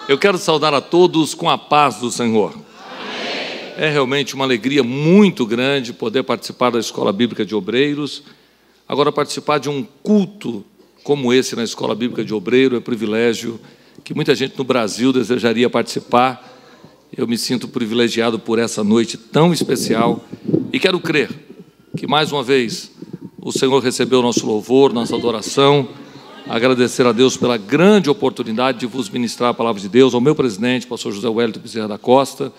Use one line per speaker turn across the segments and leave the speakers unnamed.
Eu quero saudar a todos com a paz do Senhor. Amém. É realmente uma alegria muito grande poder participar da Escola Bíblica de Obreiros. Agora, participar de um culto como esse na Escola Bíblica de Obreiro é um privilégio que muita gente no Brasil desejaria participar. Eu me sinto privilegiado por essa noite tão especial e quero crer que, mais uma vez, o Senhor recebeu o nosso louvor, nossa adoração. Agradecer a Deus pela grande oportunidade de vos ministrar a palavra de Deus, ao meu presidente, pastor José Wellington Bezerra da Costa.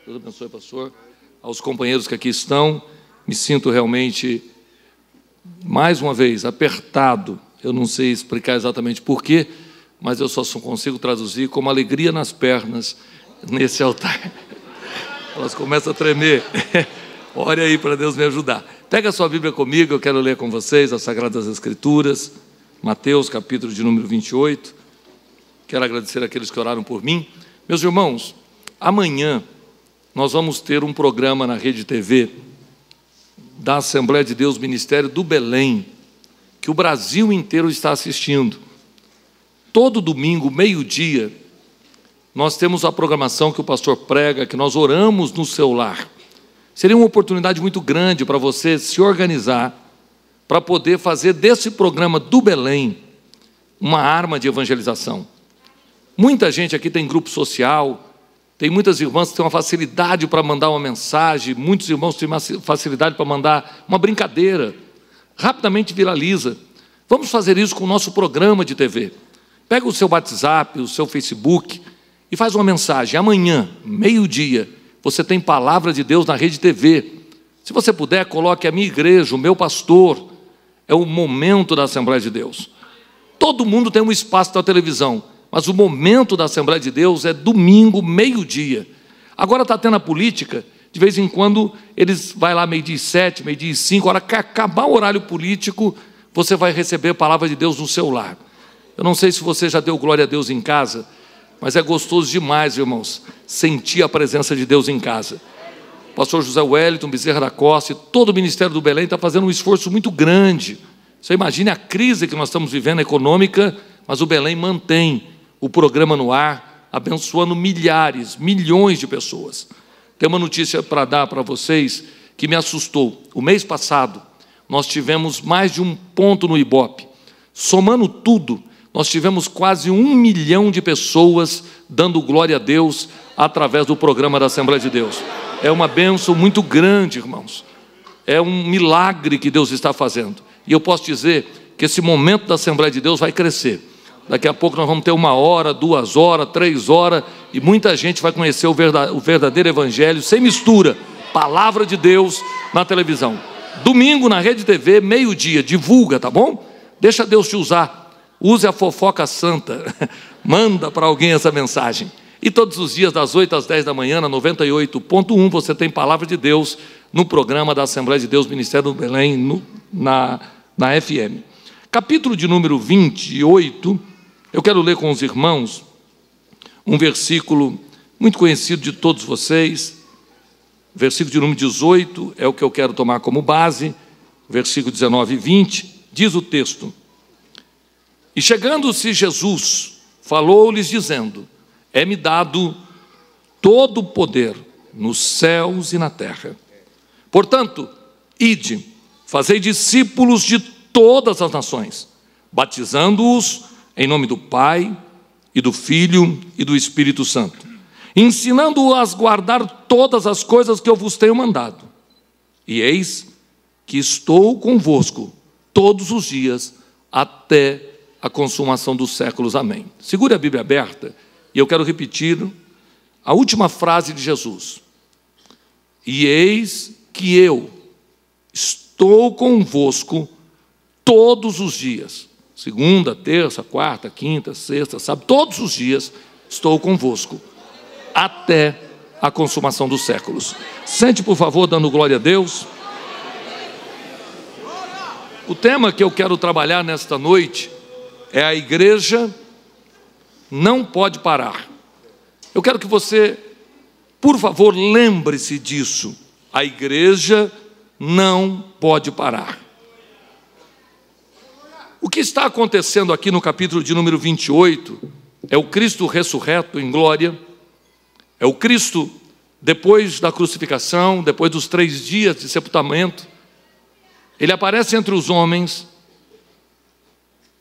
Deus abençoe, pastor. Aos companheiros que aqui estão, me sinto realmente, mais uma vez, apertado. Eu não sei explicar exatamente porquê, mas eu só consigo traduzir como alegria nas pernas nesse altar. Elas começam a tremer. Ore aí para Deus me ajudar. Pega a sua Bíblia comigo, eu quero ler com vocês as Sagradas Escrituras. Mateus, capítulo de número 28. Quero agradecer àqueles que oraram por mim. Meus irmãos, amanhã nós vamos ter um programa na Rede TV da Assembleia de Deus Ministério do Belém, que o Brasil inteiro está assistindo. Todo domingo, meio-dia, nós temos a programação que o pastor prega, que nós oramos no seu lar. Seria uma oportunidade muito grande para você se organizar para poder fazer desse programa do Belém uma arma de evangelização. Muita gente aqui tem grupo social, tem muitas irmãs que têm uma facilidade para mandar uma mensagem, muitos irmãos têm uma facilidade para mandar uma brincadeira, rapidamente viraliza. Vamos fazer isso com o nosso programa de TV. Pega o seu WhatsApp, o seu Facebook e faz uma mensagem. Amanhã, meio-dia, você tem palavra de Deus na Rede TV. Se você puder, coloque a minha igreja, o meu pastor. É o momento da Assembleia de Deus. Todo mundo tem um espaço na televisão, mas o momento da Assembleia de Deus é domingo, meio-dia. Agora está tendo a política, de vez em quando eles vão lá meio-dia e 7, meio-dia e 5, a hora que acabar o horário político, você vai receber a palavra de Deus no seu lar. Eu não sei se você já deu glória a Deus em casa, mas é gostoso demais, irmãos, sentir a presença de Deus em casa. O pastor José Wellington Bezerra da Costa e todo o Ministério do Belém está fazendo um esforço muito grande. Você imagine a crise que nós estamos vivendo econômica, mas o Belém mantém o programa no ar, abençoando milhares, milhões de pessoas. Tem uma notícia para dar para vocês que me assustou. O mês passado, nós tivemos mais de 1 ponto no Ibope. Somando tudo, nós tivemos quase 1 milhão de pessoas dando glória a Deus através do programa da Assembleia de Deus. É uma bênção muito grande, irmãos. É um milagre que Deus está fazendo. E eu posso dizer que esse momento da Assembleia de Deus vai crescer. Daqui a pouco nós vamos ter 1 hora, 2 horas, 3 horas, e muita gente vai conhecer o verdadeiro evangelho, sem mistura, palavra de Deus na televisão. Domingo na Rede TV, meio-dia, divulga, tá bom? Deixa Deus te usar. Use a fofoca santa. Manda para alguém essa mensagem. E todos os dias, das 8 às 10 da manhã, na 98.1, você tem palavra de Deus no programa da Assembleia de Deus Ministério do Belém, na FM. Capítulo de número 28, eu quero ler com os irmãos um versículo muito conhecido de todos vocês. Versículo de número 18 é o que eu quero tomar como base. Versículo 19 e 20, diz o texto: E chegando-se Jesus, falou-lhes dizendo: É-me dado todo o poder nos céus e na terra. Portanto, ide, fazei discípulos de todas as nações, batizando-os em nome do Pai, e do Filho e do Espírito Santo, ensinando-os a guardar todas as coisas que eu vos tenho mandado. E eis que estou convosco todos os dias, até a consumação dos séculos. Amém. Segure a Bíblia aberta. E eu quero repetir a última frase de Jesus. E eis que eu estou convosco todos os dias. Segunda, terça, quarta, quinta, sexta, sábado, todos os dias estou convosco, até a consumação dos séculos. Sente, por favor, dando glória a Deus. O tema que eu quero trabalhar nesta noite é: a igreja não pode parar. Eu quero que você, por favor, lembre-se disso. A igreja não pode parar. O que está acontecendo aqui no capítulo de número 28 é o Cristo ressurreto em glória, é o Cristo depois da crucificação, depois dos 3 dias de sepultamento. Ele aparece entre os homens.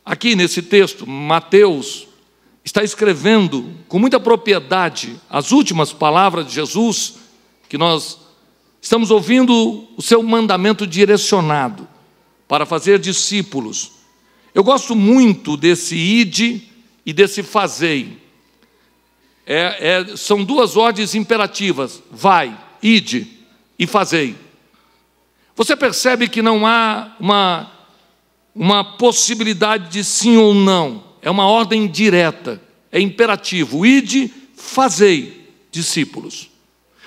Aqui nesse texto, Mateus está escrevendo com muita propriedade as últimas palavras de Jesus, que nós estamos ouvindo o seu mandamento direcionado para fazer discípulos. Eu gosto muito desse ide e desse fazei. São 2 ordens imperativas: vai, ide e fazei. Você percebe que não há uma possibilidade de sim ou não. É uma ordem direta, é imperativo. Ide, fazei discípulos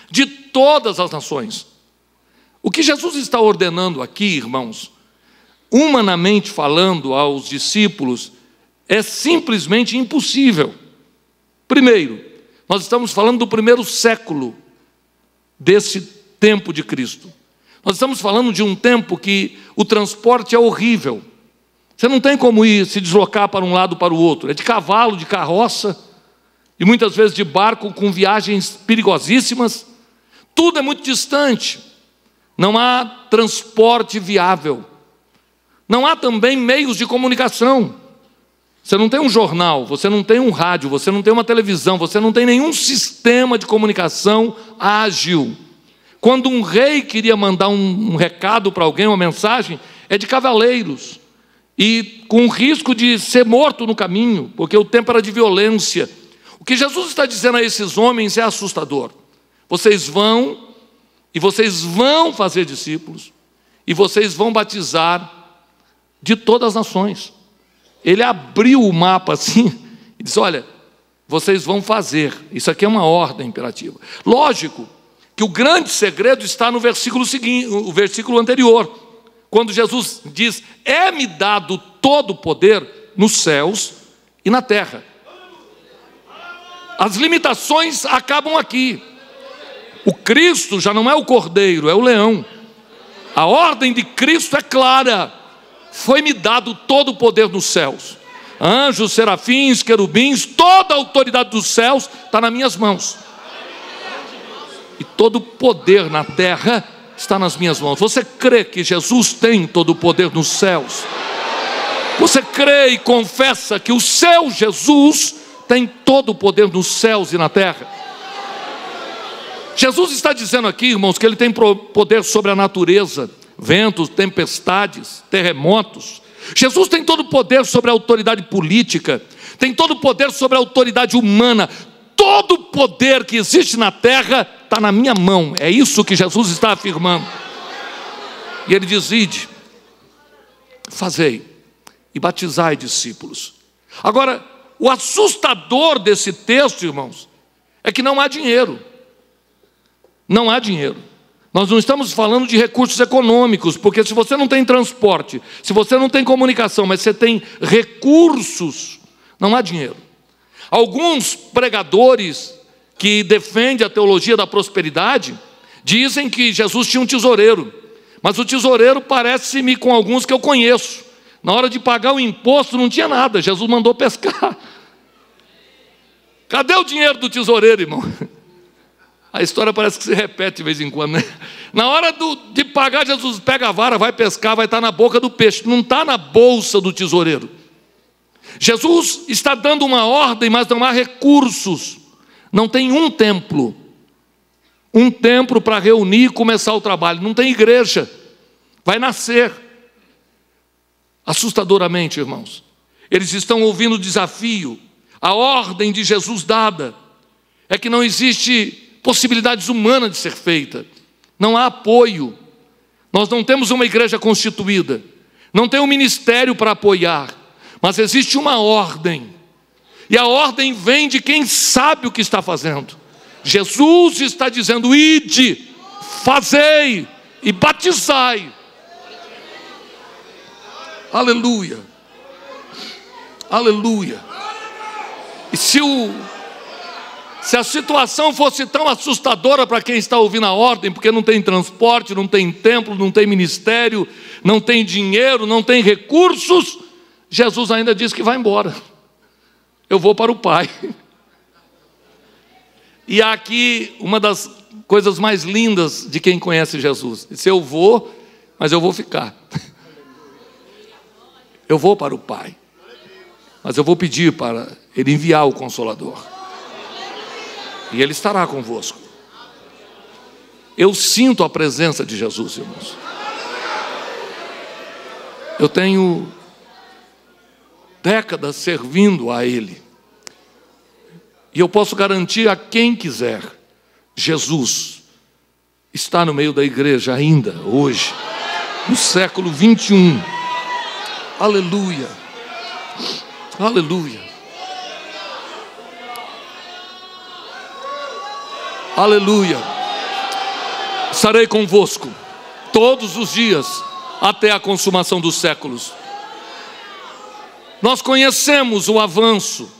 de todas as nações. O que Jesus está ordenando aqui, irmãos, humanamente falando aos discípulos, é simplesmente impossível. Primeiro, nós estamos falando do primeiro século desse tempo de Cristo. Nós estamos falando de um tempo que o transporte é horrível. Você não tem como se deslocar para um lado para o outro. É de cavalo, de carroça, e muitas vezes de barco, com viagens perigosíssimas. Tudo é muito distante. Não há transporte viável. Não há também meios de comunicação. Você não tem um jornal, você não tem um rádio, você não tem uma televisão, você não tem nenhum sistema de comunicação ágil. Quando um rei queria mandar um recado para alguém, uma mensagem, é de cavaleiros. E com o risco de ser morto no caminho, porque o tempo era de violência. O que Jesus está dizendo a esses homens é assustador. Vocês vão fazer discípulos, e vocês vão batizar de todas as nações. Ele abriu o mapa assim, e disse: olha, vocês vão fazer. Isso aqui é uma ordem imperativa. Lógico que o grande segredo está no versículo seguinte, o versículo anterior, quando Jesus diz: é-me dado todo o poder nos céus e na terra. As limitações acabam aqui. O Cristo já não é o cordeiro, é o leão. A ordem de Cristo é clara: foi-me dado todo o poder nos céus. Anjos, serafins, querubins, toda a autoridade dos céus está nas minhas mãos. E todo o poder na terra está nas minhas mãos. Você crê que Jesus tem todo o poder nos céus? Você crê e confessa que o seu Jesus tem todo o poder nos céus e na terra? Jesus está dizendo aqui, irmãos, que Ele tem poder sobre a natureza, ventos, tempestades, terremotos. Jesus tem todo o poder sobre a autoridade política, tem todo o poder sobre a autoridade humana. Todo o poder que existe na terra está na minha mão. É isso que Jesus está afirmando. E Ele diz: ide, fazei e batizai discípulos. Agora, o assustador desse texto, irmãos, é que não há dinheiro. Não há dinheiro. Nós não estamos falando de recursos econômicos, porque se você não tem transporte, se você não tem comunicação, mas você tem recursos, não há dinheiro. Alguns pregadores que defendem a teologia da prosperidade dizem que Jesus tinha um tesoureiro, mas o tesoureiro parece-me com alguns que eu conheço. Na hora de pagar o imposto não tinha nada, Jesus mandou pescar. Cadê o dinheiro do tesoureiro, irmão? A história parece que se repete de vez em quando, né? Na hora de pagar, Jesus pega a vara, vai pescar, vai estar na boca do peixe, não está na bolsa do tesoureiro. Jesus está dando uma ordem, mas não há recursos. Não tem um templo para reunir e começar o trabalho. Não tem igreja. Vai nascer. Assustadoramente, irmãos. Eles estão ouvindo o desafio. A ordem de Jesus dada é que não existe possibilidades humanas de ser feita. Não há apoio. Nós não temos uma igreja constituída. Não tem um ministério para apoiar. Mas existe uma ordem. E a ordem vem de quem sabe o que está fazendo. Jesus está dizendo: ide, fazei e batizai. Aleluia. Aleluia. E se a situação fosse tão assustadora para quem está ouvindo a ordem, porque não tem transporte, não tem templo, não tem ministério, não tem dinheiro, não tem recursos, Jesus ainda diz que vai embora. eu vou para o Pai. E há aqui uma das coisas mais lindas de quem conhece Jesus. Disse, eu vou, mas eu vou ficar. Eu vou para o Pai, mas eu vou pedir para Ele enviar o Consolador. E Ele estará convosco. Eu sinto a presença de Jesus, irmãos. Eu tenho décadas servindo a Ele. E eu posso garantir a quem quiser, Jesus está no meio da igreja ainda, hoje, no século 21. Aleluia. Aleluia. Aleluia. Estarei convosco todos os dias até a consumação dos séculos. Nós conhecemos o avanço.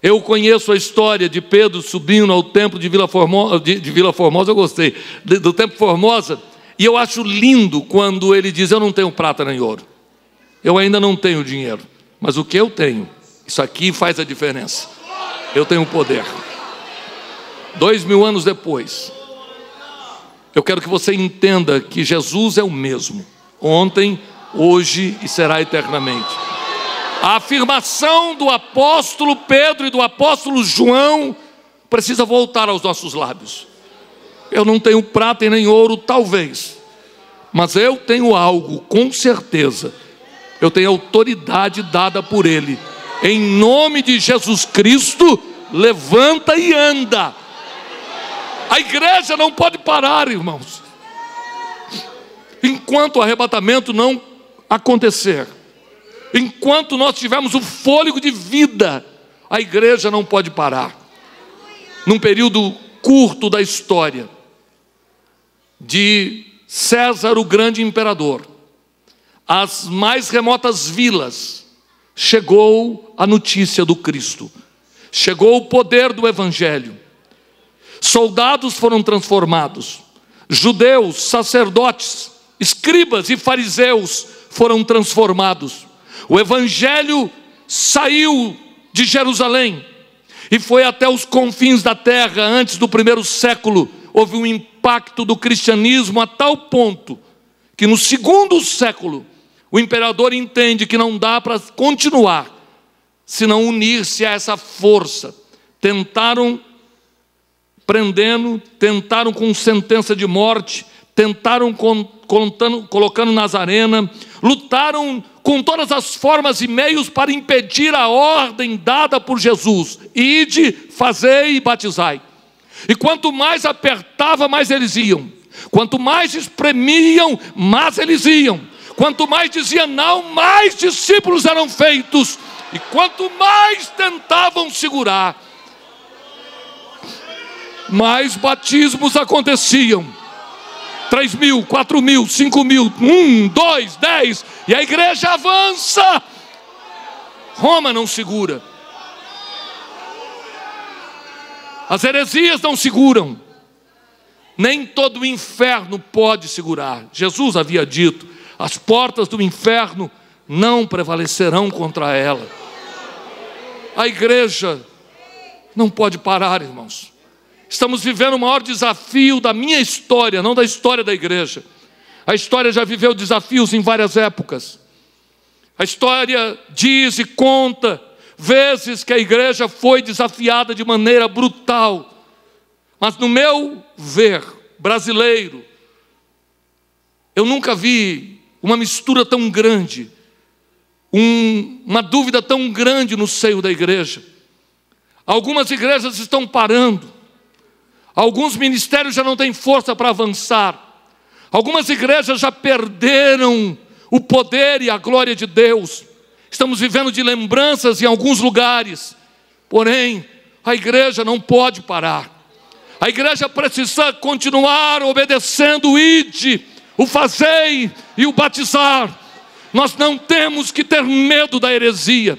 Eu conheço a história de Pedro subindo ao templo de Vila Formosa, eu gostei, do templo Formosa, e eu acho lindo quando ele diz, eu não tenho prata nem ouro, eu ainda não tenho dinheiro, mas o que eu tenho, isso aqui faz a diferença, eu tenho poder. 2000 anos depois, eu quero que você entenda que Jesus é o mesmo, ontem, hoje e será eternamente. A afirmação do apóstolo Pedro e do apóstolo João precisa voltar aos nossos lábios. Eu não tenho prata e nem ouro, talvez, mas eu tenho algo, com certeza. Eu tenho autoridade dada por Ele. Em nome de Jesus Cristo, levanta e anda. A igreja não pode parar, irmãos. Enquanto o arrebatamento não acontecer, enquanto nós tivermos o fôlego de vida, a igreja não pode parar. Num período curto da história de César, o grande imperador, às mais remotas vilas, chegou a notícia do Cristo, chegou o poder do Evangelho. Soldados foram transformados, judeus, sacerdotes, escribas e fariseus foram transformados. O Evangelho saiu de Jerusalém e foi até os confins da terra. Antes do primeiro século, houve um impacto do cristianismo a tal ponto que no segundo século, o imperador entende que não dá para continuar se não unir-se a essa força. Tentaram prendendo, tentaram com sentença de morte, tentaram colocando Nazarena, lutaram com todas as formas e meios para impedir a ordem dada por Jesus: ide, fazei e batizai. E quanto mais apertava, mais eles iam. Quanto mais espremiam, mais eles iam. Quanto mais dizia não, mais discípulos eram feitos. E quanto mais tentavam segurar, mais batismos aconteciam. 3.000, 4.000, 5.000, 1, 2, 10, e a igreja avança. Roma não segura. As heresias não seguram. Nem todo o inferno pode segurar. Jesus havia dito, as portas do inferno não prevalecerão contra ela. A igreja não pode parar, irmãos. Estamos vivendo o maior desafio da minha história, não da história da igreja. A história já viveu desafios em várias épocas. A história diz e conta vezes que a igreja foi desafiada de maneira brutal. Mas no meu ver brasileiro, eu nunca vi uma mistura tão grande, uma dúvida tão grande no seio da igreja. Algumas igrejas estão parando. Alguns ministérios já não têm força para avançar. Algumas igrejas já perderam o poder e a glória de Deus. Estamos vivendo de lembranças em alguns lugares. Porém, a igreja não pode parar. A igreja precisa continuar obedecendo o ide, o fazei e o batizar. Nós não temos que ter medo da heresia.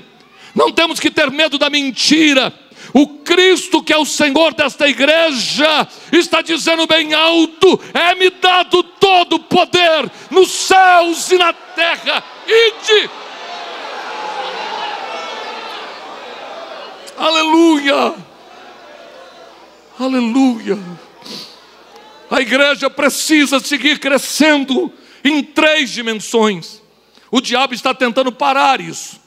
Não temos que ter medo da mentira. O Cristo que é o Senhor desta igreja está dizendo bem alto: é-me dado todo o poder nos céus e na terra. Ide! Aleluia! Aleluia! A igreja precisa seguir crescendo em 3 dimensões. O diabo está tentando parar isso.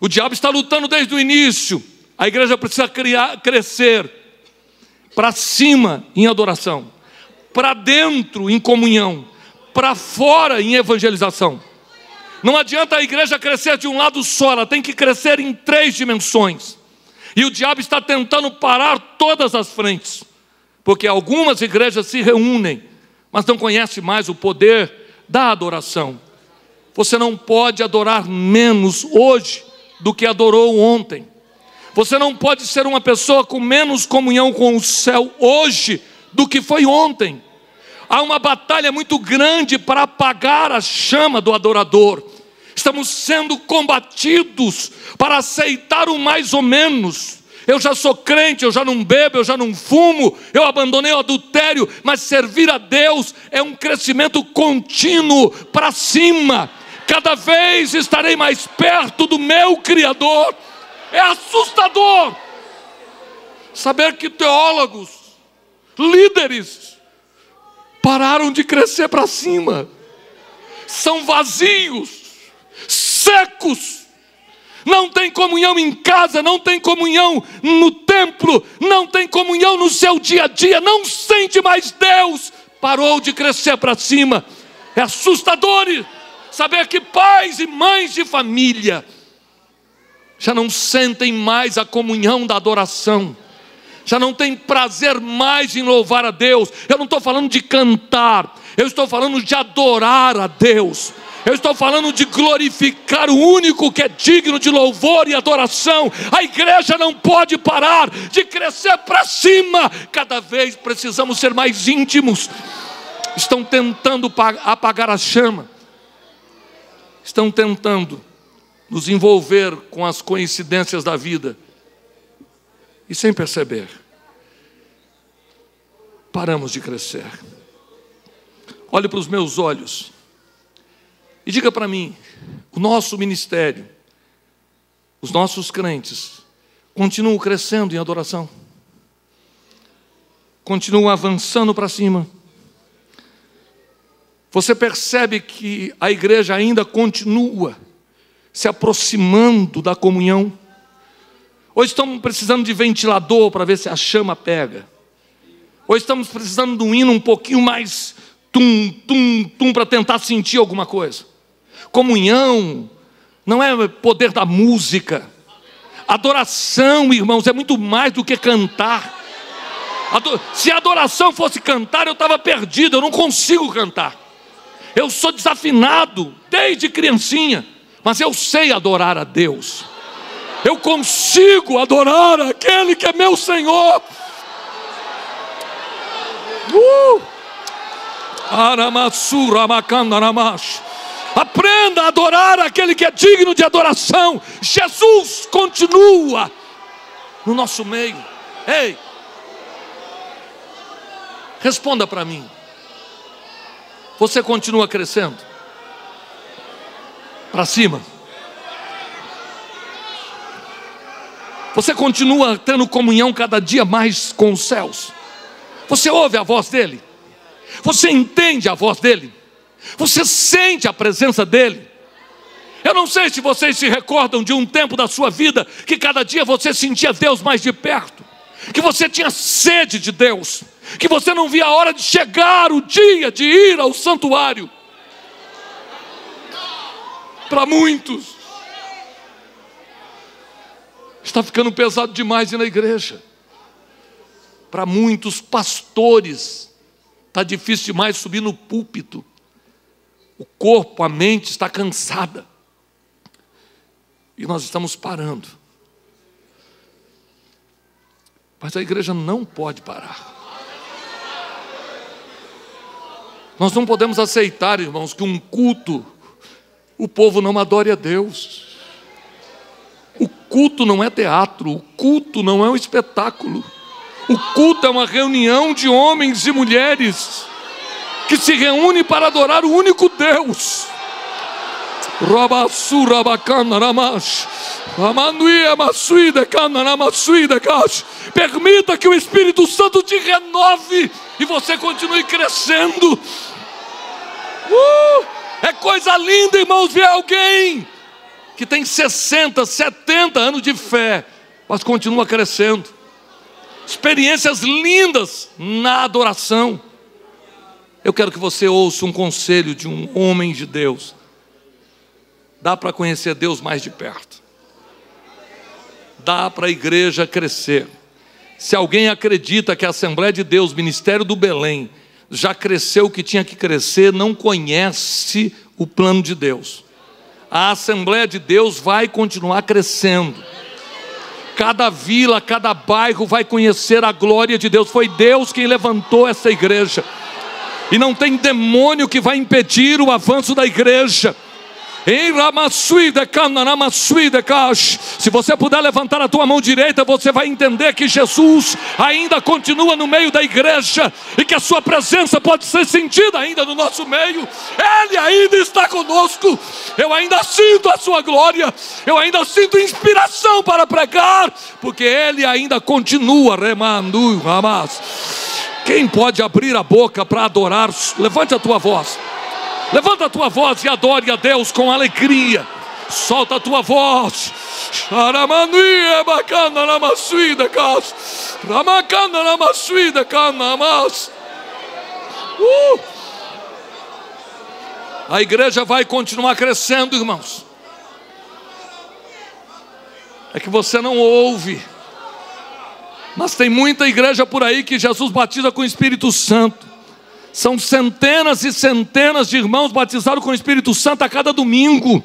O diabo está lutando desde o início. A igreja precisa crescer para cima em adoração, para dentro em comunhão, para fora em evangelização. Não adianta a igreja crescer de um lado só, ela tem que crescer em 3 dimensões. E o diabo está tentando parar todas as frentes, porque algumas igrejas se reúnem, mas não conhecem mais o poder da adoração. Você não pode adorar menos hoje do que adorou ontem. Você não pode ser uma pessoa com menos comunhão com o céu hoje do que foi ontem. Há uma batalha muito grande para apagar a chama do adorador. Estamos sendo combatidos para aceitar o mais ou menos. Eu já sou crente, eu já não bebo, eu já não fumo, eu abandonei o adultério, mas servir a Deus é um crescimento contínuo para cima. Cada vez estarei mais perto do meu Criador. É assustador saber que teólogos, líderes, pararam de crescer para cima. São vazios, secos. Não tem comunhão em casa, não tem comunhão no templo, não tem comunhão no seu dia a dia, não sente mais Deus. Parou de crescer para cima. É assustador saber que pais e mães de família já não sentem mais a comunhão da adoração, já não tem prazer mais em louvar a Deus. Eu não estou falando de cantar, eu estou falando de adorar a Deus. Eu estou falando de glorificar o único que é digno de louvor e adoração. A igreja não pode parar de crescer para cima. Cada vez precisamos ser mais íntimos. Estão tentando apagar a chama. Estão tentando nos envolver com as coincidências da vida. E sem perceber, paramos de crescer. Olhe para os meus olhos e diga para mim, o nosso ministério, os nossos crentes, continuam crescendo em adoração? Continuam avançando para cima? Você percebe que a igreja ainda continua se aproximando da comunhão? Ou estamos precisando de ventilador para ver se a chama pega? Ou estamos precisando de um hino um pouquinho mais tum, tum, tum para tentar sentir alguma coisa? Comunhão não é poder da música. Adoração, irmãos, é muito mais do que cantar. Se a adoração fosse cantar, eu estava perdido, eu não consigo cantar. Eu sou desafinado desde criancinha, mas eu sei adorar a Deus. Eu consigo adorar aquele que é meu Senhor. Aprenda a adorar aquele que é digno de adoração. Jesus continua no nosso meio. Ei, responda para mim. Você continua crescendo para cima? Você continua tendo comunhão cada dia mais com os céus? Você ouve a voz dele? Você entende a voz dele? Você sente a presença dele? Eu não sei se vocês se recordam de um tempo da sua vida que cada dia você sentia Deus mais de perto, que você tinha sede de Deus, que você não via a hora de chegar o dia de ir ao santuário. Para muitos está ficando pesado demais ir na igreja. Para muitos pastores está difícil demais subir no púlpito. O corpo, a mente está cansada. E nós estamos parando. Mas a igreja não pode parar. Nós não podemos aceitar, irmãos, que um culto, o povo não adore a Deus. O culto não é teatro, o culto não é um espetáculo. O culto é uma reunião de homens e mulheres que se reúnem para adorar o único Deus. Permita que o Espírito Santo te renove e você continue crescendo. É coisa linda, irmãos, ver alguém que tem 60, 70 anos de fé, mas continua crescendo. Experiências lindas na adoração. Eu quero que você ouça um conselho de um homem de Deus. Dá para conhecer Deus mais de perto. Dá para a igreja crescer. Se alguém acredita que a Assembleia de Deus, Ministério do Belém, já cresceu o que tinha que crescer, não conhece o plano de Deus. A Assembleia de Deus vai continuar crescendo. Cada vila, cada bairro vai conhecer a glória de Deus. Foi Deus quem levantou essa igreja. E não tem demônio que vai impedir o avanço da igreja. Se você puder levantar a tua mão direita, você vai entender que Jesus ainda continua no meio da igreja e que a sua presença pode ser sentida ainda no nosso meio. Ele ainda está conosco. Eu ainda sinto a sua glória. Eu ainda sinto inspiração para pregar, porque Ele ainda continua remando. Quem pode abrir a boca para adorar? Levante a tua voz. Levanta a tua voz e adore a Deus com alegria. Solta a tua voz. A igreja vai continuar crescendo, irmãos. É que você não ouve. Mas tem muita igreja por aí que Jesus batiza com o Espírito Santo. São centenas e centenas de irmãos batizados com o Espírito Santo a cada domingo.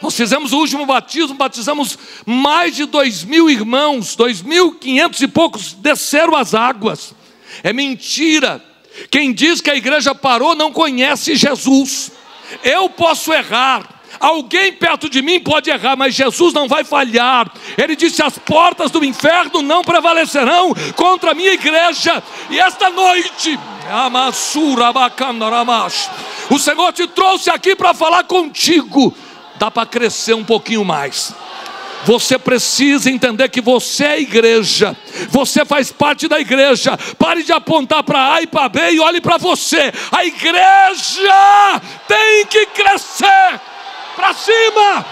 Nós fizemos o último batismo, batizamos mais de 2.000 irmãos, 2.500 e poucos desceram as águas. É mentira. Quem diz que a igreja parou não conhece Jesus. Eu posso errar. Alguém perto de mim pode errar, mas Jesus não vai falhar. Ele disse: as portas do inferno não prevalecerão contra a minha igreja. E esta noite, o Senhor te trouxe aqui para falar contigo. Dá para crescer um pouquinho mais. Você precisa entender que você é igreja. Você faz parte da igreja. Pare de apontar para A e para B e olhe para você. A igreja tem que crescer para cima.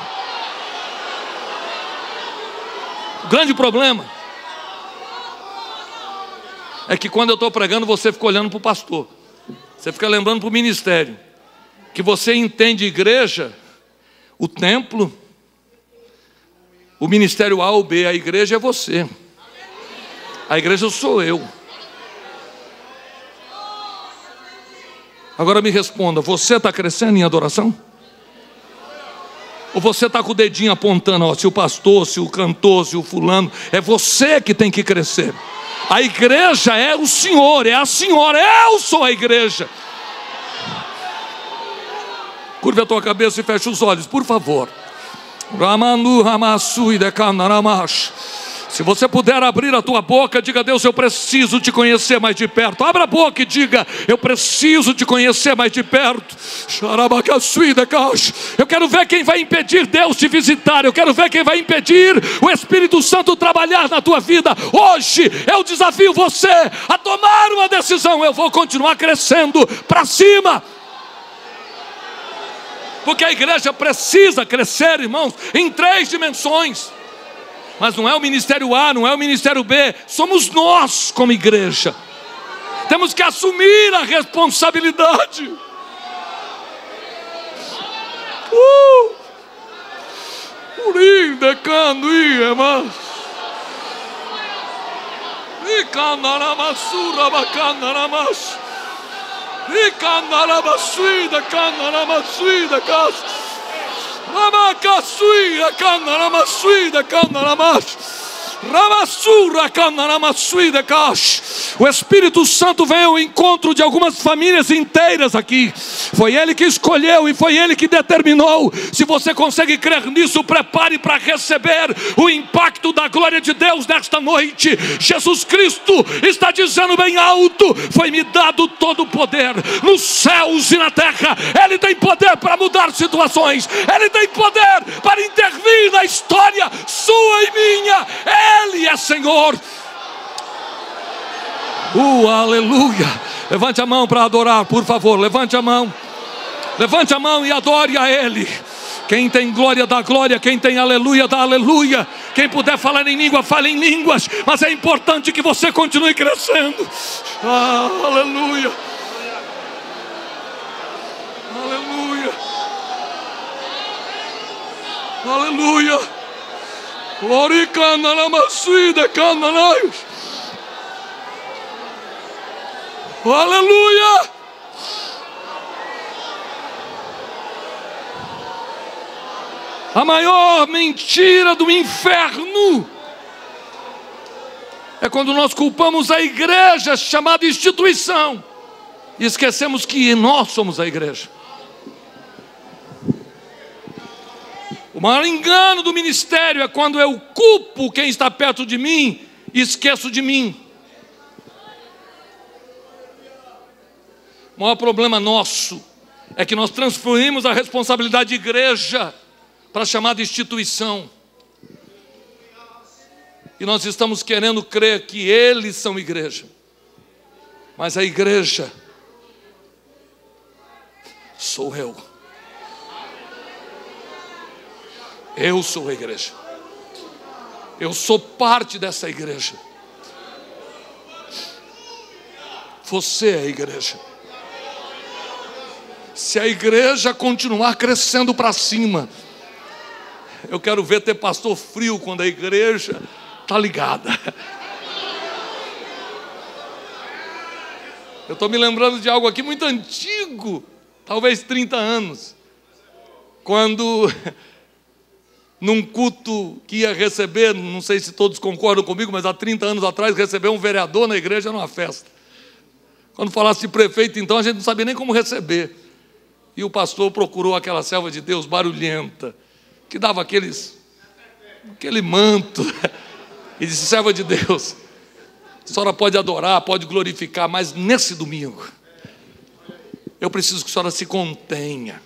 O grande problema é que quando eu estou pregando, você fica olhando para o pastor. Você fica lembrando para o ministério. Que você entende igreja, o templo, o ministério A ou B. A igreja é você. A igreja sou eu. Agora me responda, você está crescendo em adoração? Ou você está com o dedinho apontando, ó, se o pastor, se o cantor, se o fulano? É você que tem que crescer. A igreja é o Senhor, é a senhora. Eu sou a igreja. Curva a tua cabeça e fecha os olhos, por favor. Se você puder abrir a tua boca, diga: Deus, eu preciso te conhecer mais de perto. Abra a boca e diga: eu preciso te conhecer mais de perto. Eu quero ver quem vai impedir Deus te visitar. Eu quero ver quem vai impedir o Espírito Santo trabalhar na tua vida. Hoje eu desafio você a tomar uma decisão. Eu vou continuar crescendo para cima. Porque a igreja precisa crescer, irmãos, em 3 dimensões. Mas não é o ministério A, não é o ministério B. Somos nós como igreja. Temos que assumir a responsabilidade. O Espírito Santo veio ao encontro de algumas famílias inteiras aqui. Foi Ele que escolheu e foi Ele que determinou. Se você consegue crer nisso, prepare para receber o impacto da glória de Deus nesta noite. Jesus Cristo está dizendo bem alto: foi-me dado todo o poder nos céus e na terra. Ele tem poder para mudar situações. Ele tem poder para intervir na história sua e minha. Ele é Senhor. Aleluia. Levante a mão para adorar, por favor. Levante a mão. Levante a mão e adore a Ele. Quem tem glória, dá glória. Quem tem aleluia, dá aleluia. Quem puder falar em língua, fale em línguas. Mas é importante que você continue crescendo. Aleluia. Aleluia. Aleluia. Gloricana na maçuida, cananaios. Aleluia. A maior mentira do inferno é quando nós culpamos a igreja, chamada instituição, e esquecemos que nós somos a igreja. O maior engano do ministério é quando eu culpo quem está perto de mim e esqueço de mim. O maior problema nosso é que nós transferimos a responsabilidade de igreja para a chamada instituição. E nós estamos querendo crer que eles são igreja. Mas a igreja sou eu. Eu sou a igreja. Eu sou parte dessa igreja. Você é a igreja. Se a igreja continuar crescendo para cima, eu quero ver ter pastor frio quando a igreja está ligada. Eu estou me lembrando de algo aqui muito antigo, talvez 30 anos, quando num culto que ia receber, não sei se todos concordam comigo, mas há 30 anos atrás recebeu um vereador na igreja numa festa. Quando falasse de prefeito, então, a gente não sabia nem como receber. E o pastor procurou aquela serva de Deus barulhenta, que dava aquele manto, e disse: serva de Deus, a senhora pode adorar, pode glorificar, mas nesse domingo eu preciso que a senhora se contenha.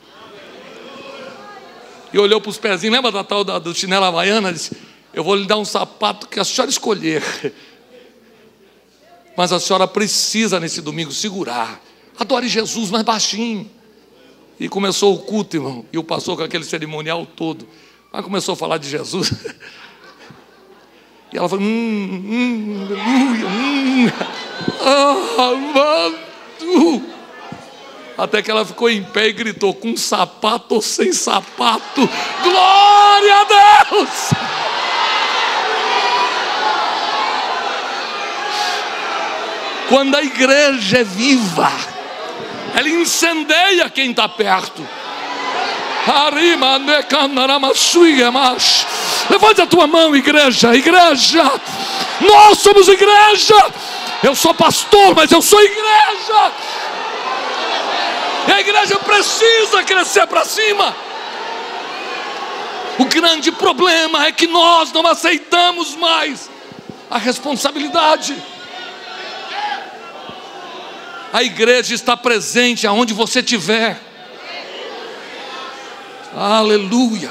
E olhou para os pezinhos, lembra da tal do chinelo havaiana? Disse: eu vou lhe dar um sapato que a senhora escolher, mas a senhora precisa nesse domingo segurar. Adore Jesus mais baixinho. E começou o culto, irmão, e o pastor com aquele cerimonial todo, mas começou a falar de Jesus. E ela falou: amado. Até que ela ficou em pé e gritou: com sapato ou sem sapato, glória a Deus! Quando a igreja é viva, ela incendeia quem está perto. Levante a tua mão, igreja. Igreja, nós somos igreja. Eu sou pastor, mas eu sou igreja. E a igreja precisa crescer para cima. O grande problema é que nós não aceitamos mais a responsabilidade. A igreja está presente aonde você estiver. Aleluia.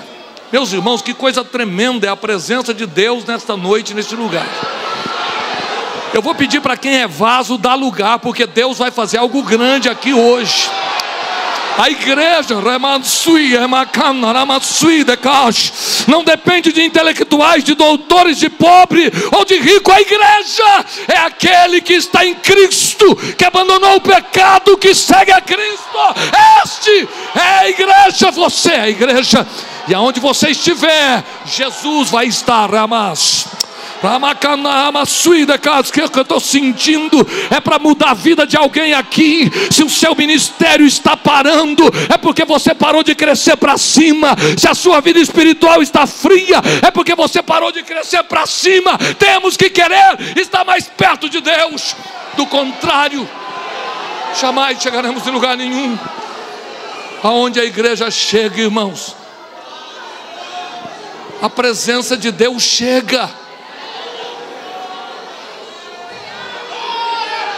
Meus irmãos, que coisa tremenda é a presença de Deus nesta noite, neste lugar. Eu vou pedir para quem é vaso dar lugar, porque Deus vai fazer algo grande aqui hoje. A igreja não depende de intelectuais, de doutores, de pobre ou de rico. A igreja é aquele que está em Cristo, que abandonou o pecado, que segue a Cristo. Este é a igreja, você é a igreja. E aonde você estiver, Jesus vai estar. que eu estou sentindo é para mudar a vida de alguém aqui. Se o seu ministério está parando, é porque você parou de crescer para cima. Se a sua vida espiritual está fria, é porque você parou de crescer para cima. Temos que querer estar mais perto de Deus. Do contrário, jamais chegaremos em lugar nenhum. Aonde a igreja chega, irmãos, a presença de Deus chega.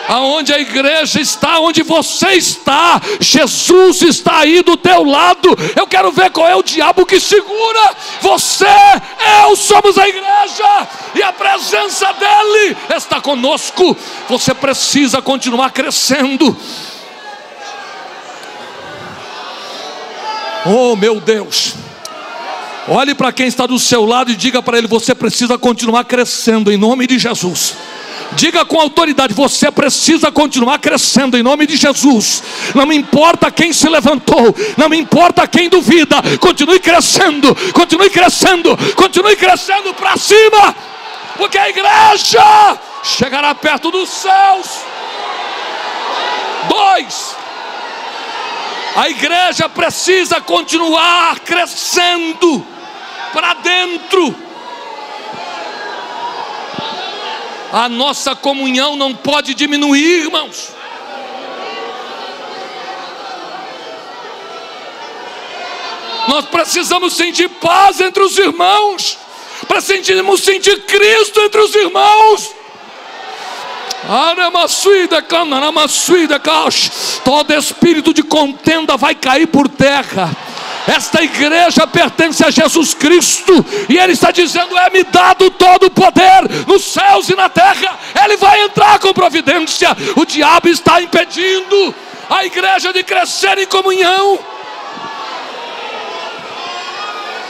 Aonde a igreja está, onde você está, Jesus está aí do teu lado. Eu quero ver qual é o diabo que segura. Você, eu somos a igreja, e a presença dele está conosco. Você precisa continuar crescendo. Oh meu Deus, olhe para quem está do seu lado e diga para ele: você precisa continuar crescendo em nome de Jesus. Diga com autoridade: você precisa continuar crescendo em nome de Jesus. Não me importa quem se levantou, não me importa quem duvida. Continue crescendo, continue crescendo, continue crescendo para cima, porque a igreja chegará perto dos céus. 2, a igreja precisa continuar crescendo para dentro. A nossa comunhão não pode diminuir, irmãos. Nós precisamos sentir paz entre os irmãos. Precisamos sentir Cristo entre os irmãos. Todo espírito de contenda vai cair por terra. Esta igreja pertence a Jesus Cristo, e Ele está dizendo: é-me dado todo o poder nos céus e na terra. Ele vai entrar com providência. O diabo está impedindo a igreja de crescer em comunhão.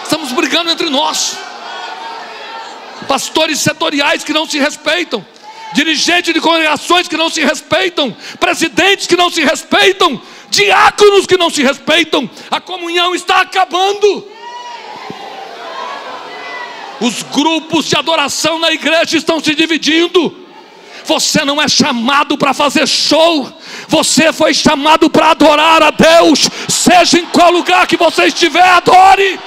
Estamos brigando entre nós. Pastores setoriais que não se respeitam, dirigentes de congregações que não se respeitam, presidentes que não se respeitam, diáconos que não se respeitam. A comunhão está acabando. Os grupos de adoração na igreja estão se dividindo. Você não é chamado para fazer show. Você foi chamado para adorar a Deus. Seja em qual lugar que você estiver, adore.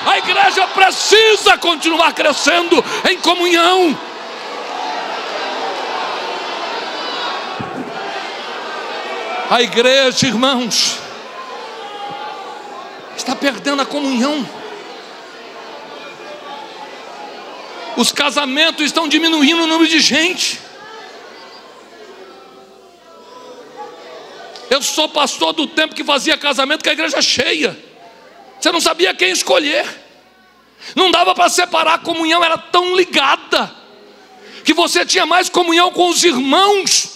A igreja precisa continuar crescendo em comunhão. A igreja, irmãos, está perdendo a comunhão. Os casamentos estão diminuindo o número de gente. Eu sou pastor do tempo que fazia casamento com a igreja cheia. Você não sabia quem escolher. Não dava para separar, a comunhão era tão ligada que você tinha mais comunhão com os irmãos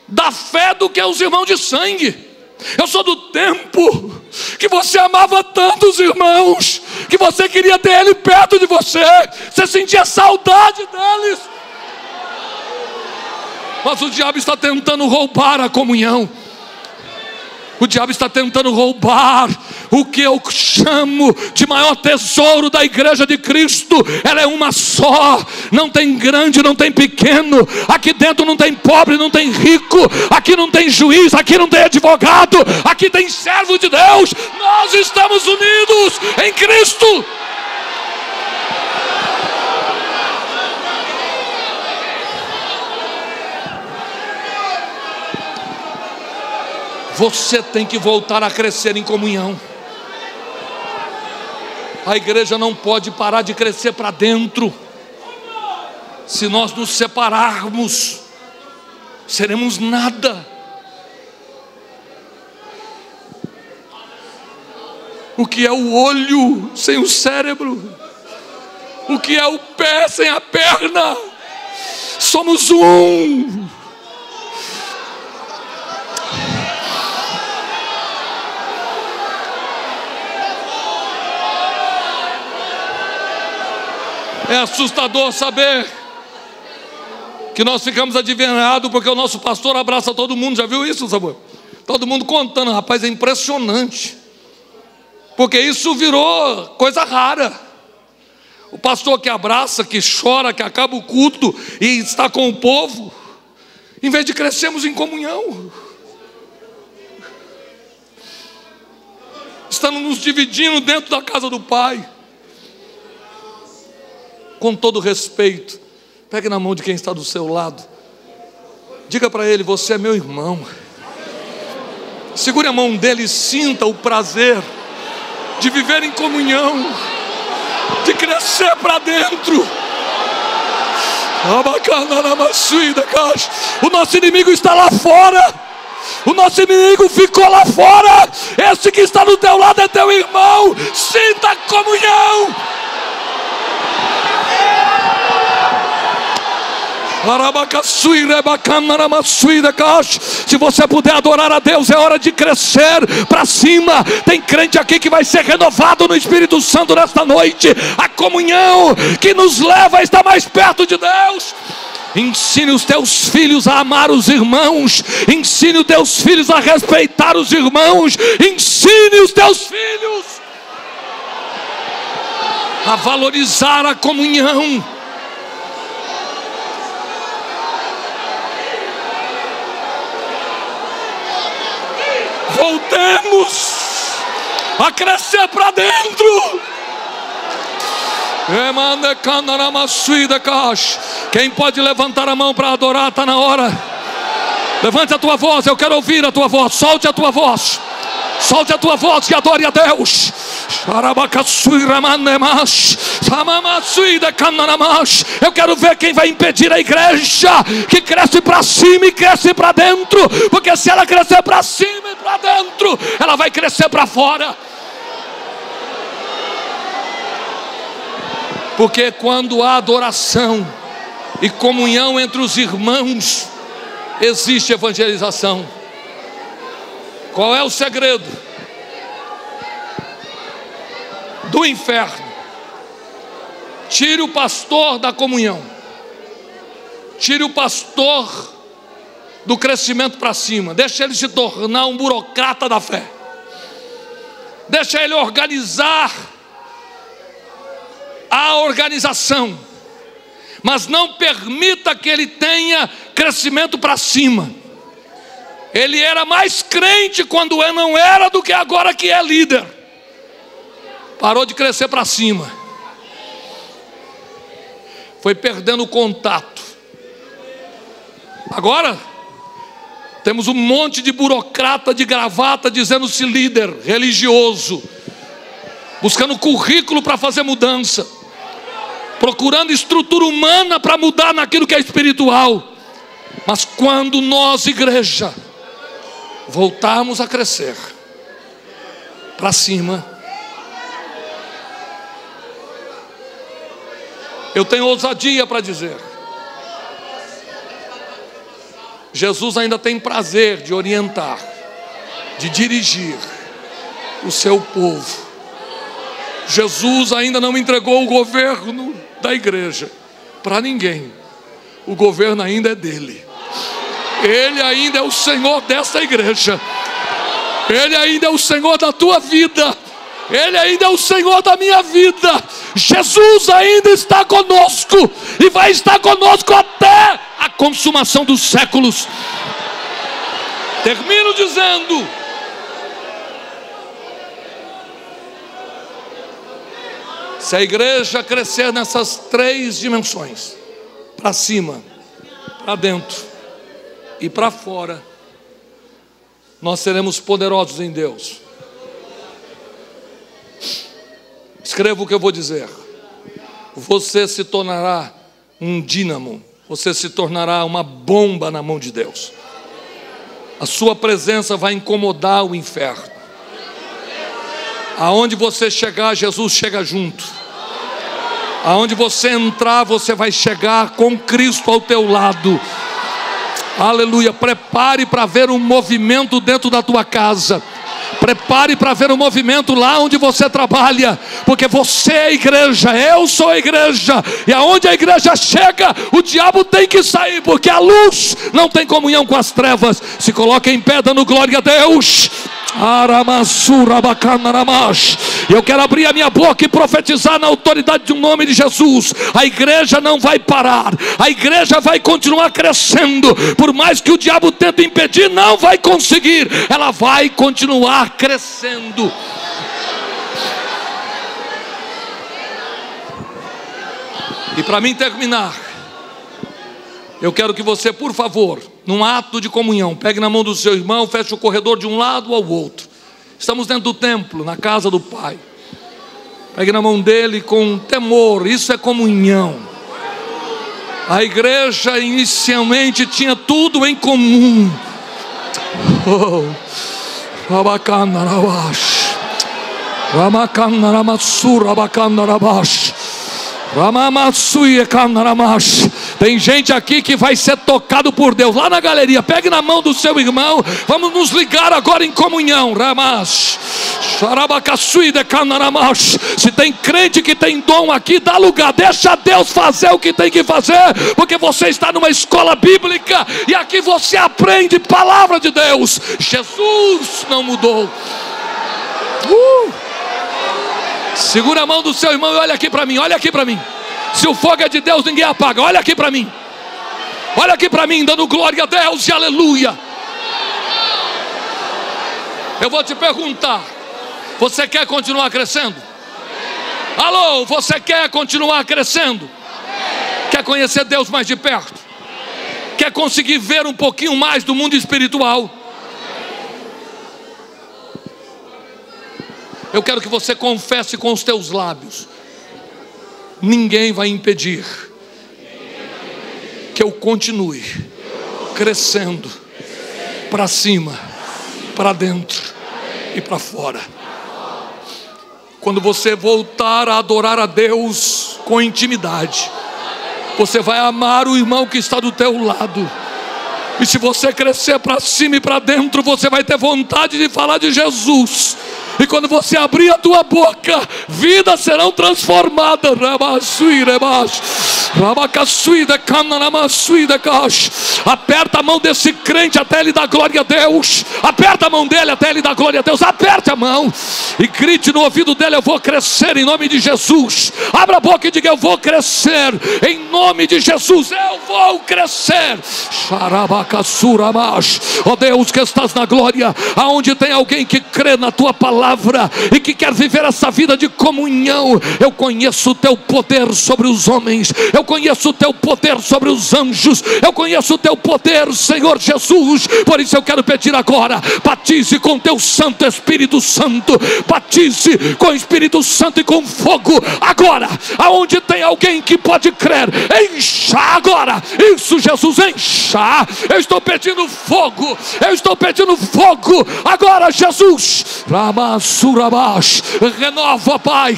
da fé do que os irmãos de sangue. Eu sou do tempo que você amava tanto os irmãos, que você queria ter ele perto de você. Você sentia saudade deles. Mas o diabo está tentando roubar a comunhão. O diabo está tentando roubar o que eu chamo de maior tesouro da igreja de Cristo. Ela é uma só. Não tem grande, não tem pequeno. Aqui dentro não tem pobre, não tem rico. Aqui não tem juiz, aqui não tem advogado. Aqui tem servo de Deus. Nós estamos unidos em Cristo. Você tem que voltar a crescer em comunhão. A igreja não pode parar de crescer para dentro. Se nós nos separarmos, seremos nada. O que é o olho sem o cérebro? O que é o pé sem a perna? Somos um. É assustador saber que nós ficamos adivinados porque o nosso pastor abraça todo mundo. Já viu isso, Samuel? Todo mundo contando, rapaz, é impressionante. Porque isso virou coisa rara. O pastor que abraça, que chora, que acaba o culto e está com o povo, em vez de crescermos em comunhão, estamos nos dividindo dentro da casa do Pai. Com todo respeito, pegue na mão de quem está do seu lado, diga para ele: você é meu irmão. Segure a mão dele e sinta o prazer de viver em comunhão, de crescer para dentro. O nosso inimigo está lá fora. O nosso inimigo ficou lá fora. Esse que está do teu lado é teu irmão. Sinta a comunhão. Se você puder adorar a Deus, é hora de crescer para cima. Tem crente aqui que vai ser renovado no Espírito Santo nesta noite. A comunhão que nos leva a estar mais perto de Deus. Ensine os teus filhos a amar os irmãos. Ensine os teus filhos a respeitar os irmãos. Ensine os teus filhos a valorizar a comunhão. Voltemos a crescer para dentro. Quem pode levantar a mão para adorar? Está na hora. Levante a tua voz, eu quero ouvir a tua voz. Solte a tua voz. Solte a tua voz e adore a Deus. Eu quero ver quem vai impedir a igreja que cresce para cima e cresce para dentro. Porque se ela crescer para cima e para dentro, ela vai crescer para fora. Porque quando há adoração e comunhão entre os irmãos, existe evangelização. Qual é o segredo do inferno? Tire o pastor da comunhão. Tire o pastor do crescimento para cima. Deixa ele se tornar um burocrata da fé. Deixa ele organizar a organização, mas não permita que ele tenha crescimento para cima. Ele era mais crente quando não era do que agora que é líder. Parou de crescer para cima, foi perdendo o contato. Agora temos um monte de burocrata de gravata dizendo-se líder religioso, buscando currículo para fazer mudança, procurando estrutura humana para mudar naquilo que é espiritual. Mas quando nós, igreja, voltarmos a crescer para cima, eu tenho ousadia para dizer: Jesus ainda tem prazer de orientar, de dirigir o seu povo. Jesus ainda não entregou o governo da igreja para ninguém. O governo ainda é dele. Ele ainda é o Senhor dessa igreja. Ele ainda é o Senhor da tua vida. Ele ainda é o Senhor da minha vida. Jesus ainda está conosco e vai estar conosco até a consumação dos séculos. Termino dizendo: se a igreja crescer nessas três dimensões, para cima, para dentro e para fora, nós seremos poderosos em Deus. Escreva o que eu vou dizer. Você se tornará um dínamo. Você se tornará uma bomba na mão de Deus. A sua presença vai incomodar o inferno. Aonde você chegar, Jesus chega junto. Aonde você entrar, você vai chegar com Cristo ao teu lado. Aleluia. Prepare para ver um movimento dentro da tua casa. Prepare para ver um movimento lá onde você trabalha. Porque você é a igreja, eu sou a igreja. E aonde a igreja chega, o diabo tem que sair. Porque a luz não tem comunhão com as trevas. Se coloque em pé dando glória a Deus. Eu quero abrir a minha boca e profetizar na autoridade do nome de Jesus. A igreja não vai parar, a igreja vai continuar crescendo. Por mais que o diabo tente impedir, não vai conseguir. Ela vai continuar crescendo. E para mim terminar, eu quero que você, por favor, num ato de comunhão, pegue na mão do seu irmão, feche o corredor de um lado ao outro. Estamos dentro do templo, na casa do Pai. Pegue na mão dele com temor, isso é comunhão. A igreja inicialmente tinha tudo em comum. Tem gente aqui que vai ser tocado por Deus lá na galeria. Pegue na mão do seu irmão. Vamos nos ligar agora em comunhão. Se tem crente que tem dom aqui, dá lugar, deixa Deus fazer o que tem que fazer, porque você está numa escola bíblica e aqui você aprende palavra de Deus. Jesus não mudou. Segura a mão do seu irmão e olha aqui para mim, olha aqui para mim. Se o fogo é de Deus, ninguém apaga. Olha aqui para mim. Olha aqui para mim, dando glória a Deus e aleluia. Eu vou te perguntar: você quer continuar crescendo? Alô, você quer continuar crescendo? Quer conhecer Deus mais de perto? Quer conseguir ver um pouquinho mais do mundo espiritual? Eu quero que você confesse com os teus lábios: ninguém vai impedir que eu continue crescendo para cima, para dentro e para fora. Quando você voltar a adorar a Deus com intimidade, você vai amar o irmão que está do teu lado. E se você crescer para cima e para dentro, você vai ter vontade de falar de Jesus. E quando você abrir a tua boca, vidas serão transformadas. Aperta a mão desse crente até ele dar glória a Deus. Aperta a mão dele até ele dar glória a Deus. Aperte a mão e grite no ouvido dele: eu vou crescer em nome de Jesus. Abra a boca e diga: eu vou crescer em nome de Jesus. Eu vou crescer. Ó Deus que estás na glória, aonde tem alguém que crê na tua palavra e que quer viver essa vida de comunhão, eu conheço o teu poder sobre os homens, eu conheço o teu poder sobre os anjos, eu conheço o teu poder, Senhor Jesus. Por isso eu quero pedir agora: batize com teu Santo Espírito Santo, batize com o Espírito Santo e com fogo agora, aonde tem alguém que pode crer, encha agora. Isso, Jesus, encha. Eu estou pedindo fogo, eu estou pedindo fogo agora, Jesus. Surabash, renova, Pai.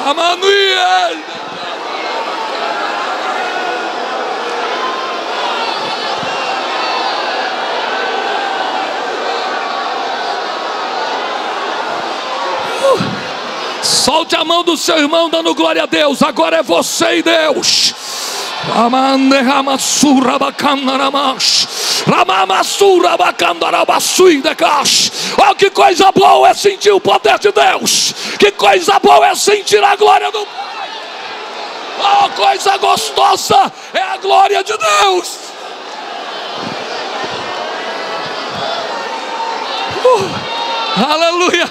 Amanuel. Solte a mão do seu irmão dando glória a Deus. Agora é você e Deus. Oh, que coisa boa é sentir o poder de Deus. Que coisa boa é sentir a glória do Pai. Oh, coisa gostosa é a glória de Deus. Aleluia.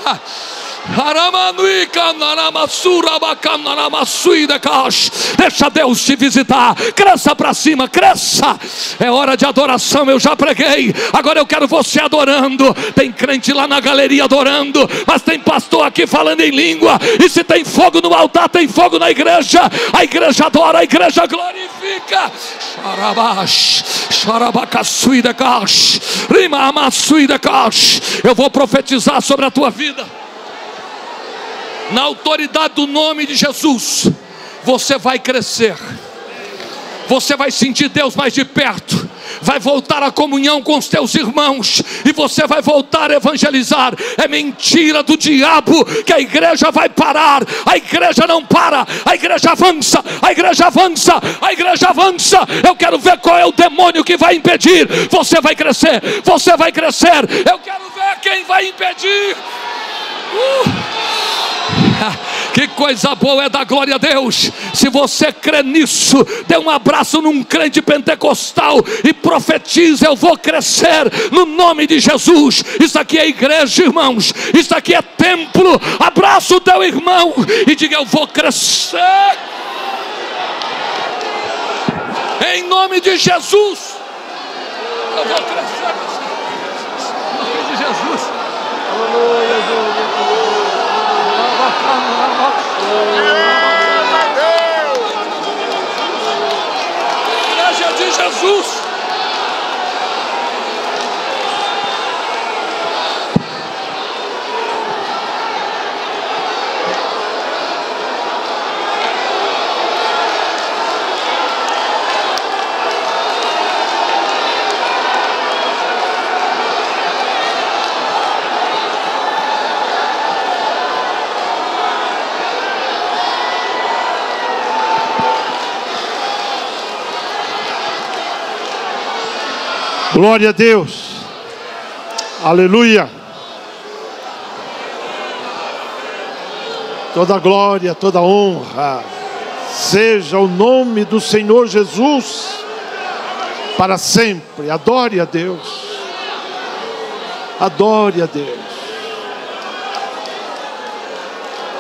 Deixa Deus te visitar. Cresça para cima, cresça. É hora de adoração. Eu já preguei, agora eu quero você adorando. Tem crente lá na galeria adorando, mas tem pastor aqui falando em língua. E se tem fogo no altar, tem fogo na igreja. A igreja adora, a igreja glorifica. Eu vou profetizar sobre a tua vida. Na autoridade do nome de Jesus, você vai crescer. Você vai sentir Deus mais de perto. Vai voltar à comunhão com os teus irmãos. E você vai voltar a evangelizar. É mentira do diabo que a igreja vai parar. A igreja não para. A igreja avança. A igreja avança. A igreja avança. Eu quero ver qual é o demônio que vai impedir. Você vai crescer. Você vai crescer. Eu quero ver quem vai impedir. Que coisa boa é dar glória a Deus. Se você crê nisso, dê um abraço num crente pentecostal e profetiza: eu vou crescer no nome de Jesus. Isso aqui é igreja, irmãos. Isso aqui é templo. Abraça o teu irmão e diga: eu vou crescer em nome de Jesus. Eu vou crescer em nome de Jesus. Igreja de Jesus.
Glória a Deus, aleluia. Toda glória, toda honra seja o nome do Senhor Jesus para sempre. Adore a Deus, adore a Deus.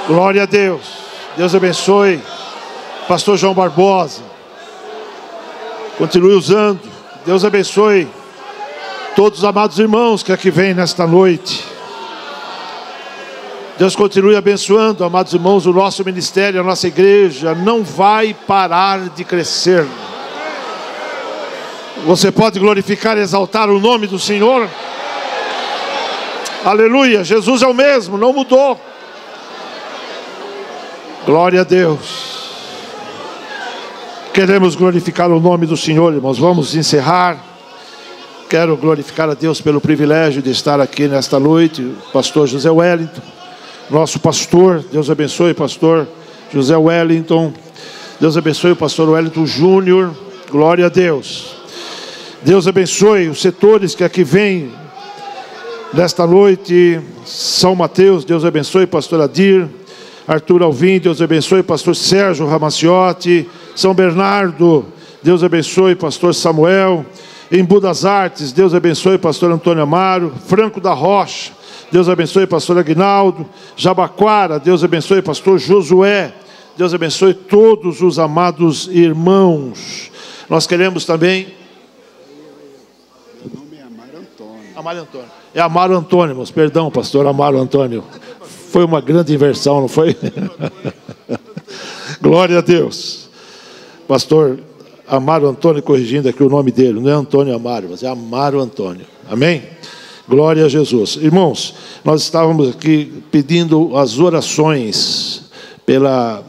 Glória a Deus. Deus abençoe pastor João Barbosa, continue usando. Deus abençoe todos os amados irmãos que aqui vêm nesta noite. Deus continue abençoando, amados irmãos, o nosso ministério, a nossa igreja não vai parar de crescer. Você pode glorificar e exaltar o nome do Senhor? Aleluia, Jesus é o mesmo, não mudou. Glória a Deus. Queremos glorificar o nome do Senhor, irmãos. Vamos encerrar. Quero glorificar a Deus pelo privilégio de estar aqui nesta noite. O pastor José Wellington, nosso pastor. Deus abençoe, pastor José Wellington. Deus abençoe o pastor Wellington Júnior. Glória a Deus. Deus abençoe os setores que aqui vêm nesta noite. São Mateus, Deus abençoe pastor Adir. Arthur Alvim, Deus abençoe pastor Sérgio Ramaciotti. São Bernardo, Deus abençoe pastor Samuel. Embu das Artes, Deus abençoe pastor Antônio Amaro. Franco da Rocha, Deus abençoe pastor Aguinaldo. Jabaquara, Deus abençoe pastor Josué. Deus abençoe todos os amados irmãos. Nós queremos também...
Meu nome é Amaro Antônio.
Amaro Antônio. É Amaro Antônio, mas perdão, pastor Amaro Antônio. Foi uma grande inversão, não foi? Glória a Deus. Pastor Amaro Antônio, corrigindo aqui o nome dele, não é Antônio Amaro, mas é Amaro Antônio. Amém? Glória a Jesus. Irmãos, nós estávamos aqui pedindo as orações pela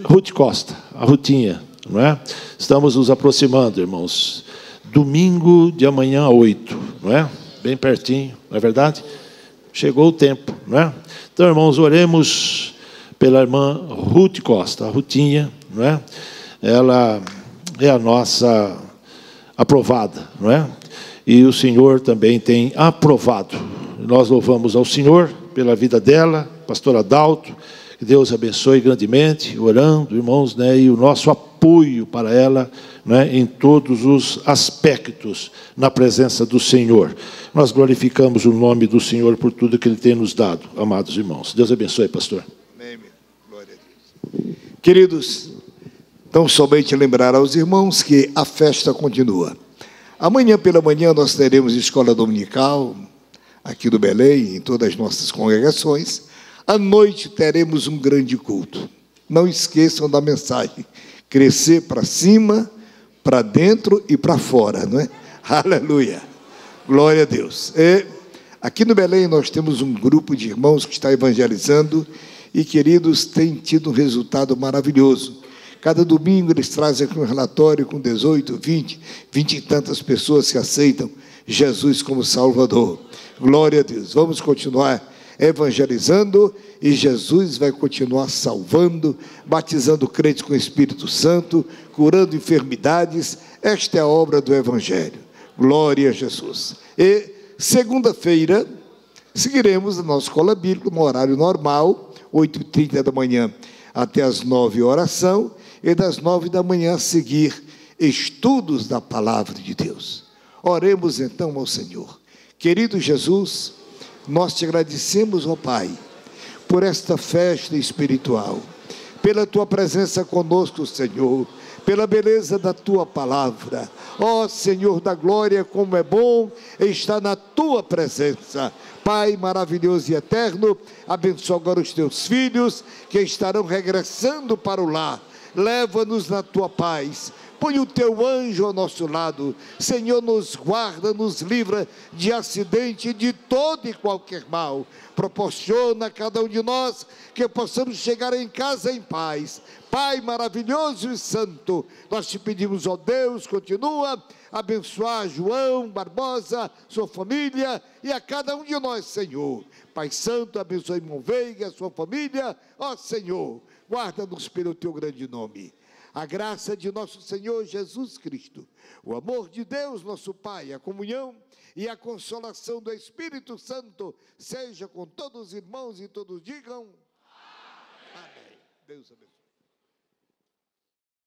Ruth Costa, a Rutinha, não é? Estamos nos aproximando, irmãos. Domingo de amanhã 8, não é? Bem pertinho, não é verdade? Chegou o tempo, não é? Então, irmãos, oremos pela irmã Ruth Costa, a Rutinha, não é? Ela é a nossa aprovada, não é? E o Senhor também tem aprovado. Nós louvamos ao Senhor pela vida dela, pastor Adalto, que Deus abençoe grandemente, orando, irmãos, né? E o nosso apoio apoio para ela, né, em todos os aspectos, na presença do Senhor. Nós glorificamos o nome do Senhor por tudo que Ele tem nos dado, amados irmãos. Deus abençoe, pastor.
Amém. Glória a Deus. Queridos, então somente lembrar aos irmãos que a festa continua. Amanhã pela manhã nós teremos escola dominical, aqui do Belém, em todas as nossas congregações. À noite teremos um grande culto. Não esqueçam da mensagem: crescer para cima, para dentro e para fora, não é? Aleluia, glória a Deus. Aqui no Belém nós temos um grupo de irmãos que está evangelizando e, queridos, tem tido um resultado maravilhoso. Cada domingo eles trazem aqui um relatório com 18, 20 e tantas pessoas que aceitam Jesus como Salvador. Glória a Deus. Vamos continuar evangelizando e Jesus vai continuar salvando, batizando crentes com o Espírito Santo, curando enfermidades. Esta é a obra do Evangelho. Glória a Jesus. E segunda-feira seguiremos a nossa escola bíblica no horário normal, 8h30 da manhã até as 9h, oração, e das 9 da manhã a seguir estudos da palavra de Deus. Oremos então ao Senhor. Querido Jesus, nós te agradecemos, ó Pai, por esta festa espiritual, pela tua presença conosco, Senhor, pela beleza da tua palavra. Ó Senhor da glória, como é bom estar na tua presença. Pai maravilhoso e eterno, abençoa agora os teus filhos que estarão regressando para o lar. Leva-nos na tua paz. Põe o teu anjo ao nosso lado. Senhor, nos guarda, nos livra de acidente e de todo e qualquer mal. Proporciona a cada um de nós que possamos chegar em casa em paz. Pai maravilhoso e santo, nós te pedimos, ó Deus, continua a abençoar João Barbosa, sua família e a cada um de nós, Senhor. Pai santo, abençoe irmão Veiga, sua família, ó Senhor, guarda-nos pelo teu grande nome. A graça de nosso Senhor Jesus Cristo, o amor de Deus, nosso Pai, a comunhão e a consolação do Espírito Santo, seja com todos os irmãos e todos digam amém. Amém. Deus abençoe.